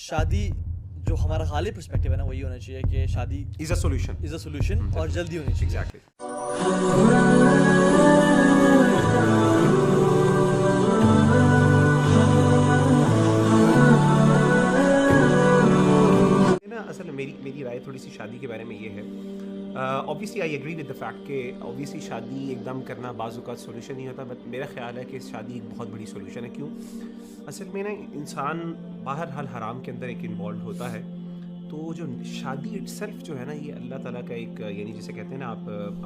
شادی جو ہمارا غالب پرسپیکٹیو ہے نا وہی ہونا چاہیے کہ شادی از اے سولوشن اور جلدی ہونی چاہیے. اصل میری رائے تھوڑی سی شادی کے بارے میں یہ ہے. Obviously I agree with the fact کہ اوبیسلی شادی ایک دم کرنا بعض اوقات سولوشن نہیں ہوتا, بٹ میرا خیال ہے کہ شادی ایک بہت بڑی سولوشن ہے. کیوں؟ اصل میں نا انسان باہر حال حرام کے اندر ایک انوالوڈ ہوتا ہے, تو جو شادی اٹ سیلف جو ہے نا یہ اللہ تعالیٰ کا ایک یعنی جسے کہتے ہیں نا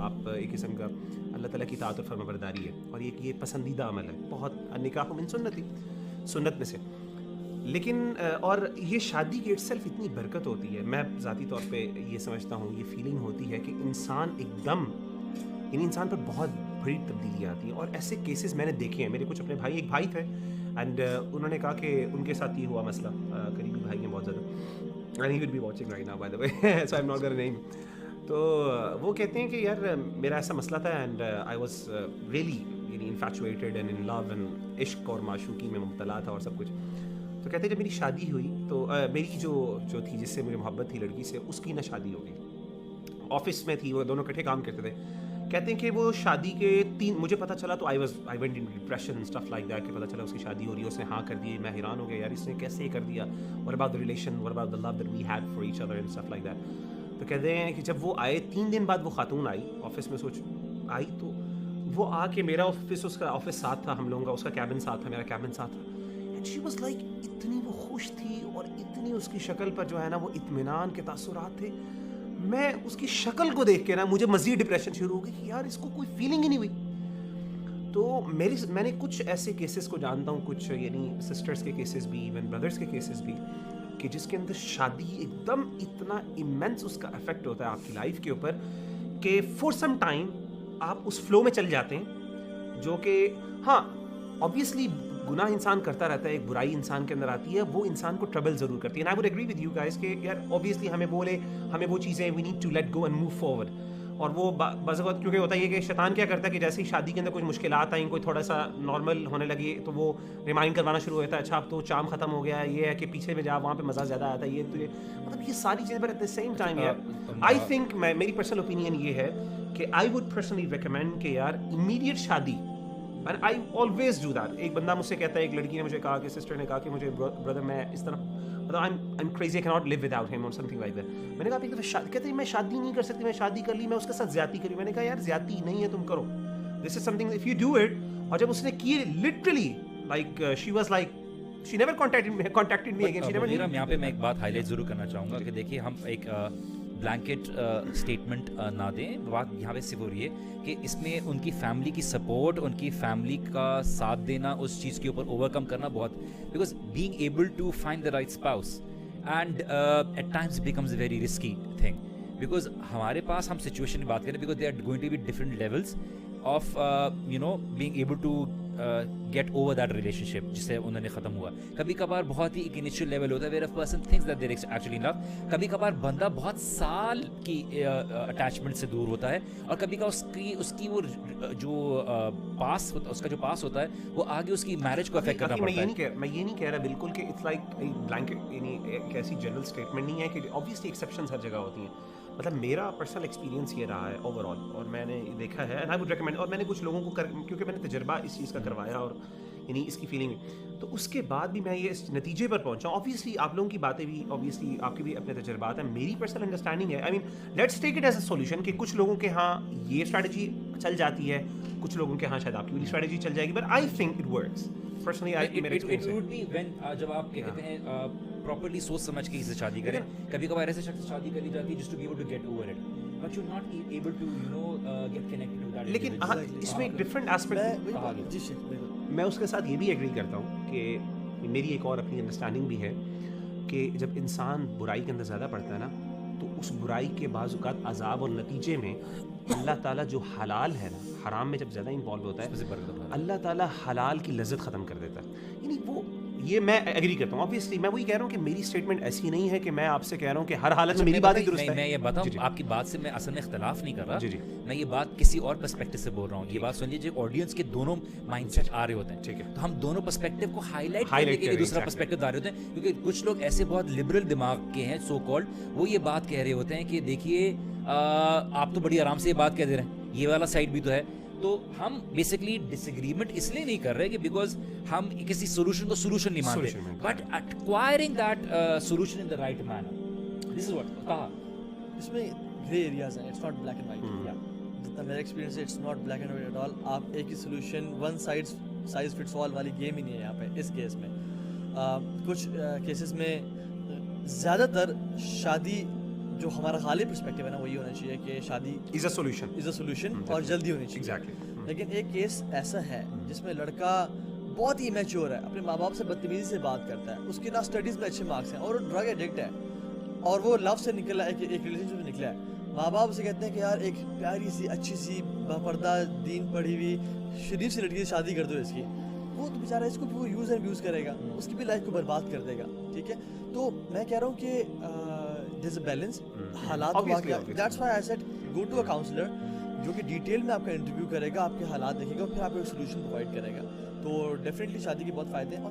آپ ایک قسم کا اللہ تعالیٰ کی اطاعت و فرما برداری ہے, اور یہ پسندیدہ عمل ہے بہت. نکاح من سنت میں سے. لیکن اور یہ شادی کی اٹ سیلف اتنی برکت ہوتی ہے, میں ذاتی طور پہ یہ سمجھتا ہوں, یہ فیلنگ ہوتی ہے کہ انسان ایک دم یعنی انسان پر بہت بڑی تبدیلی آتی ہے. اور ایسے کیسز میں نے دیکھے ہیں. میرے کچھ اپنے ایک بھائی تھے اینڈ انہوں نے کہا کہ ان کے ساتھ یہ ہوا مسئلہ, قریبی بھائی ہیں بہت زیادہ, and he will be watching right now by the way, so I am not gonna name. تو وہ کہتے ہیں کہ یار میرا ایسا مسئلہ تھا اینڈ آئی واز ریئلی یعنی انفیچویٹڈ اینڈ ان لو اینڈ عشق اور معشوقی میں مبتلا تھا اور سب کچھ. تو کہتے ہیں جب میری شادی ہوئی تو میری جو تھی جس سے مجھے محبت تھی لڑکی سے, اس کی نہ شادی ہو گئی. آفس میں تھی, وہ دونوں اکٹھے کام کرتے تھے. کہتے ہیں کہ وہ شادی کے مجھے پتہ چلا تو I went in depression and stuff like that, کہ پتہ چلا اس کی شادی ہو رہی ہے, اس نے ہاں کر دی. میں حیران ہو گیا یار اس نے کیسے کر دیا, what about the relation, what about the love that we had for each other and stuff like that. تو کہتے ہیں کہ جب وہ آئے 3 دن بعد وہ خاتون آئی آفس میں, آئی تو وہ آ کے میرا آفس, اس کا آفس ساتھ تھا ہم لوگوں کا, اس کا کیبن ساتھ تھا, میرا کیبن ساتھ تھا. اینڈ شی واز لائک اتنی وہ خوش تھی اور اتنی اس کی شکل پر جو ہے نا وہ اطمینان کے تاثرات تھے. میں اس کی شکل کو دیکھ کے نا مجھے مزید ڈپریشن شروع ہو گئی کہ یار اس کو کوئی فیلنگ ہی نہیں ہوئی. تو میں نے کچھ ایسے کیسز کو جانتا ہوں, کچھ یعنی سسٹرز کے کیسز بھی, ایون بردرز کے کیسز بھی, کہ جس کے اندر شادی ایک دم اتنا ایمنس اس کا افیکٹ ہوتا ہے آپ کی لائف کے اوپر کہ فور سم ٹائم آپ اس فلو میں چل جاتے ہیں, جو کہ ہاں obviously گناہ انسان کرتا رہتا ہے, ایک برائی انسان کے اندر آتی ہے, وہ انسان کو ٹربل ضرور کرتی ہے. And I would agree with you guys کہ یار obviously ہمیں وہ چیزیں we need to let go and move forward. اور وہ بعض اوقات کیونکہ ہوتا ہے کہ شیطان کیا کرتا ہے کہ جیسے ہی شادی کے اندر کچھ مشکلات آئیں, کوئی تھوڑا سا نارمل ہونے لگی, تو وہ ریمائنڈ کروانا شروع ہوتا ہے, اچھا اب تو چام ختم ہو گیا ہے, یہ ہے کہ پیچھے میں جا وہاں پہ مزہ زیادہ آتا ہے, یہ تجھے مطلب یہ ساری چیزیں. But at the same time یار آئی تھنک میری پرسنل اوپینین یہ ہے کہ آئی وڈ پرسنلی ریکمینڈ کہ یار امیڈیٹ شادی. And I always do that. ایک بندہ مجھ سے کہتا ہے, ایک لڑکی نے مجھے کہا, کہ سسٹر نے کہا کہ مجھے بردر میں اس طرح I'm crazy, I cannot live without him or something like that. میں نے کہا ایک دفعہ کہتے ہیں میں شادی نہیں کر سکتی, میں شادی کر لی, میں اس کے ساتھ زیادتی کری. میں نے کہا یار زیادتی نہیں ہے, تم کرو, this is something if you do it. اور جب اس نے کی literally like she was like she never contacted me again, she never. یہاں پہ میں ایک بات ہائی لائٹ ضرور کرنا چاہوں گا کہ دیکھیے ہم ایک بلینکٹ اسٹیٹمنٹ نہ دیں. بات یہاں پہ صرف ہو رہی ہے کہ اس میں ان کی فیملی کی سپورٹ, ان کی فیملی کا ساتھ دینا, اس چیز کے اوپر اوور کم کرنا بہت, because being able to find the right spouse and at times becomes a very risky thing, because ہمارے پاس ہم سچویشن کی بات کریں, because they are going to be different levels of being able to get over that relationship جس سے انہوں نے ختم ہوا. کبھی کبھار بہت ہی ایک انیشیل لیول ہوتا ہے where a person thinks that they are actually in love. کبھی کبھار بندہ بہت سال کی اٹیچمنٹ سے دور ہوتا ہے, اور کبھی کبھار اس کی وہ جو پاس ہوتا ہے, اس کا جو پاس ہوتا ہے وہ آگے اس کی میرج کو افیکٹ کرنا پڑتا ہے. میں یہ نہیں کہہ رہا بالکل کہ اٹس لائک بلینکٹ, یعنی ایک ایسی جنرل اسٹیٹمنٹ نہیں ہے کہ obviously ایکسیپشنز ہر جگہ ہوتی ہیں. مطلب میرا پرسنل ایکسپیرینس یہ رہا ہے اوور آل, اور میں نے دیکھا ہے اینڈ آئی وڈ ریکمینڈ. اور میں نے کچھ لوگوں کو کیونکہ میں نے تجربہ اس چیز کا کروایا اور یعنی اس کی فیلنگ, تو اس کے بعد بھی میں یہ اس نتیجے پر پہنچا. اوبویسلی آپ لوگوں کی باتیں بھی, اوبویسلی آپ کے بھی اپنے تجربات ہیں. میری پرسنل انڈرسٹینڈنگ ہے, I mean let's take it as a solution کہ کچھ لوگوں کے ہاں یہ اسٹریٹجی چل جاتی ہے, کچھ لوگوں کے ہاں شاید آپ کی بھی اسٹریٹجی چل جائے گی, but I think it works personally. جب آپ کہتے ہیں پراپرلی سوچ سمجھ کے اسے شادی کریں. کبھی کبھار ایسے شخص سے شادی کر لی جاتی ہے just to be able to get over it, but you not able to get connected with that. لیکن اس میں ایک ڈفرنٹ ایسپیکٹ میں اس کے ساتھ یہ بھی ایگری کرتا ہوں کہ میری ایک اور اپنی انڈرسٹینڈنگ بھی ہے کہ جب انسان برائی کے اندر زیادہ پڑتا ہے نا, تو اس برائی کے بعض اوقات عذاب اور نتیجے میں اللہ تعالیٰ جو حلال ہے نا, حرام میں جب زیادہ انوالو ہوتا ہے, اللہ تعالیٰ حلال کی لذت ختم کر دیتا ہے. یعنی وہ یہ میں ایگری کرتا ہوں obviously. میں وہی کہہ رہا ہوں کہ میری اسٹیٹمنٹ ایسی نہیں ہے کہ میں آپ سے کہہ رہا ہوں کہ ہر حالت میں میری بات ہی درست ہے. میں یہ بتاؤں آپ کی بات سے میں اصل میں اختلاف نہیں کر رہا. جی جی میں یہ بات کسی اور پرسپیکٹو سے بول رہا ہوں. یہ بات سن لیجیے, آڈینس کے دونوں مائنڈ سیٹ آ رہے ہوتے ہیں, ٹھیک ہے, تو ہم دونوں پرسپیکٹو کو ہائی لائٹ کرنے کے لیے دوسرا پرسپیکٹو آ رہے ہوتے ہیں, کیونکہ کچھ لوگ ایسے بہت لبرل دماغ کے ہیں سو کالڈ, وہ یہ بات کہہ رہے ہوتے ہیں کہ دیکھیے آپ تو بڑی آرام سے یہ بات کہہ دے رہے ہیں, یہ والا سائڈ بھی تو ہے. تو ہم بیسکلی ڈس ایگریمنٹ اس لیے نہیں کر رہے کہ بیکاز ہم کسی سولوشن کو سولوشن نہیں مانتے, but acquiring that solution in the right manner. This is what کہا. اس میں گرے ایریاز ہیں, it's not black and white. جتنا میرا ایکسپیرینس ہے, it's not black and white at all. آپ ایک ہی solution one size fits all والی گیم ہی نہیں ہے یہاں پہ. اس کیس میں کچھ کیسز میں زیادہ تر شادی جو ہمارا غالب پرسپیکٹیو ہے نا, وہی ہونا چاہیے کہ شادی از اے سولوشن اور جلدی ہونی چاہیے. لیکن ایک کیس ایسا ہے جس میں لڑکا بہت ہی میچور ہے, اپنے ماں باپ سے بدتمیزی سے بات کرتا ہے, اس کے نا اسٹڈیز میں اچھے مارکس ہیں اور وہ ڈرگ ایڈکٹ ہے, اور وہ لو سے نکلا ہے, ایک ریلیشن شپ سے نکلا ہے. ماں باپ اسے کہتے ہیں کہ یار ایک پیاری سی اچھی سی باپردہ دین پڑھی ہوئی شریف سی لڑکی سے شادی کر دو اس کی. وہ تو بیچارہ اس کو بھی وہ یوز اینڈ ابیوز کرے گا, اس کی بھی لائف کو برباد کر دے گا. ٹھیک ہے, تو میں کہہ رہا ہوں کہ there's a balance. حالات that's why I said go to a counselor جو کہ ڈیٹیل میں آپ کا انٹرویو کرے گا, آپ کے حالات دیکھے گا, اور پھر آپ کو ایک سولوشن پرووائڈ کرے گا. تو ڈیفینیٹلی شادی کے بہت فائدے ہیں.